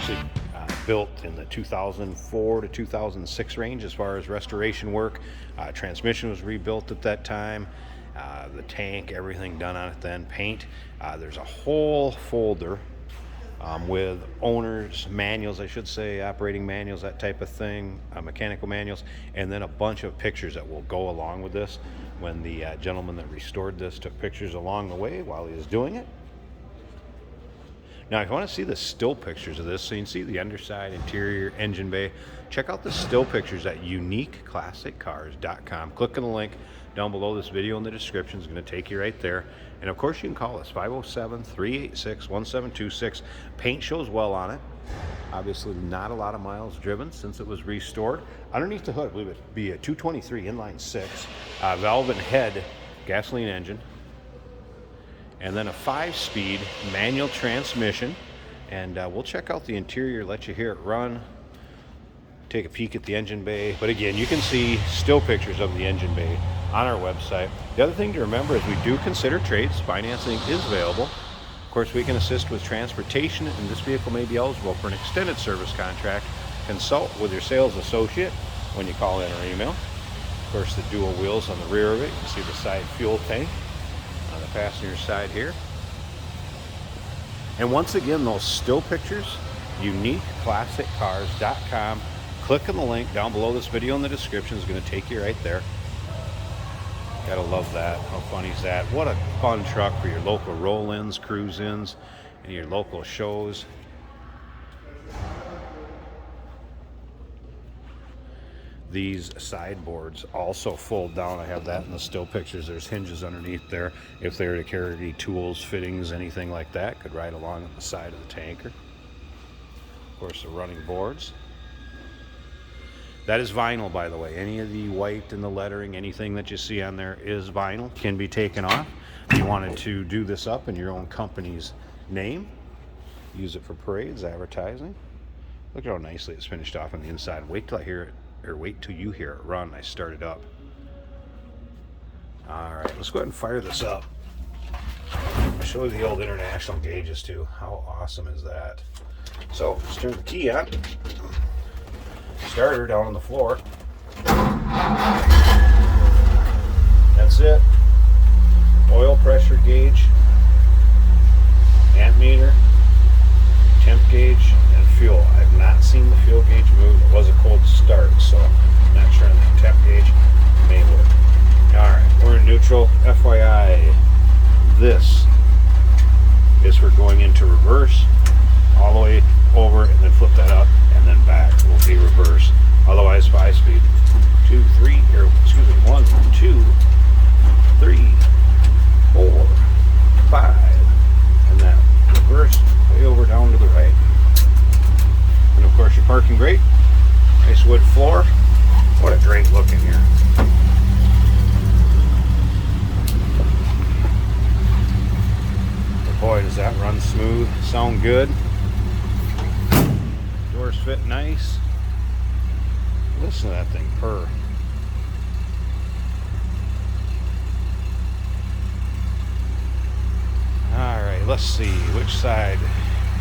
actually built in the 2004 to 2006 range as far as restoration work. Transmission was rebuilt at that time. The tank, everything done on it then. Paint. There's a whole folder with owner's manuals, I should say, operating manuals, that type of thing, mechanical manuals, and then a bunch of pictures that will go along with this when the gentleman that restored this took pictures along the way while he was doing it. Now, if you want to see the still pictures of this, so you can see the underside, interior, engine bay, check out the still pictures at uniqueclassiccars.com. Click on the link down below this video in the description. It's going to take you right there. And of course, you can call us 507-386-1726. Paint shows well on it. Obviously, not a lot of miles driven since it was restored. Underneath the hood, I believe it'd be a 223 inline six, valve and head gasoline engine, and then a 5-speed manual transmission. And we'll check out the interior, let you hear it run, take a peek at the engine bay. But again, you can see still pictures of the engine bay on our website. The other thing to remember is we do consider trades. Financing is available. Of course, we can assist with transportation, and this vehicle may be eligible for an extended service contract. Consult with your sales associate when you call in or email. Of course, the dual wheels on the rear of it. You can see the side fuel tank on the passenger side here. And once again, those still pictures, uniqueclassiccars.com. Click on the link down below this video in the description. Is going to take you right there. Gotta love that. How funny is that? What a fun truck for your local roll-ins, cruise-ins, and your local shows. These sideboards also fold down. I have that in the still pictures. There's hinges underneath there. If they were to carry tools, fittings, anything like that, could ride along at the side of the tanker. Of course, the running boards. That is vinyl, by the way. Any of the white and the lettering, anything that you see on there is vinyl. Can be taken off. If you wanted to do this up in your own company's name, use it for parades, advertising. Look at how nicely it's finished off on the inside. Wait till I hear it, or wait till you hear it run. I start it up. All right, let's go ahead and fire this up. I'll show you the old international gauges too. How awesome is that? So, let's turn the key on. Starter down on the floor. That's it. Oil pressure gauge, amp meter, temp gauge, and fuel. I've not seen the fuel gauge move. It was a cold start, so I'm not sure on the temp gauge. May work. Alright, we're in neutral. FYI, this is for going into reverse, all the way over, and then flip that up, and then back will be reverse. Otherwise, 5-speed. 2, 3, or excuse me, 1, 2, 3, 4, 5, and that reverse way over down to the right. And of course, your parking brake, nice wood floor. What a great look in here. But boy, does that run smooth, sound good. Doors fit nice. Listen to that thing purr. Alright, let's see. Which side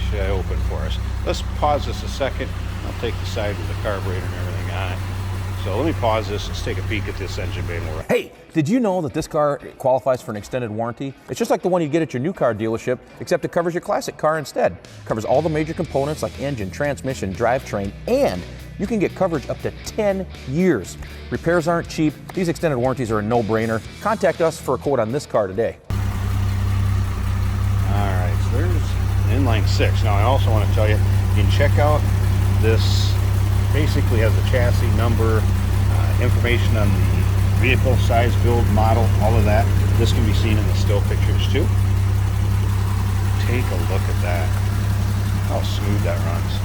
should I open for us? Let's pause this a second. I'll take the side with the carburetor and everything on it. So let me pause this. Let's take a peek at this engine bay more. Hey, did you know that this car qualifies for an extended warranty? It's just like the one you get at your new car dealership, except it covers your classic car instead. It covers all the major components like engine, transmission, drivetrain, and you can get coverage up to 10 years. Repairs aren't cheap. These extended warranties are a no-brainer. Contact us for a quote on this car today. All right, so there's an inline six. Now I also want to tell you, you can check out this. Basically has a chassis number, information on the vehicle, size, build, model, all of that. This can be seen in the still pictures too. Take a look at that. How smooth that runs.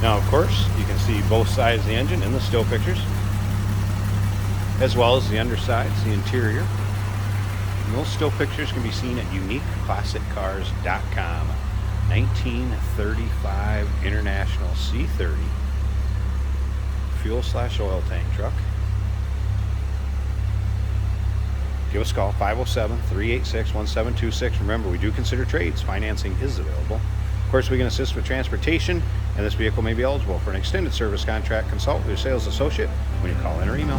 Now, of course, you can see both sides of the engine in the still pictures, as well as the undersides, the interior. And those still pictures can be seen at uniqueclassiccars.com. 1935 International C-30 fuel/oil tank truck. give us a call, 507-386-1726. Remember, we do consider trades. Financing is available. Of course, we can assist with transportation, and this vehicle may be eligible for an extended service contract. Consult with your sales associate when you call in or email.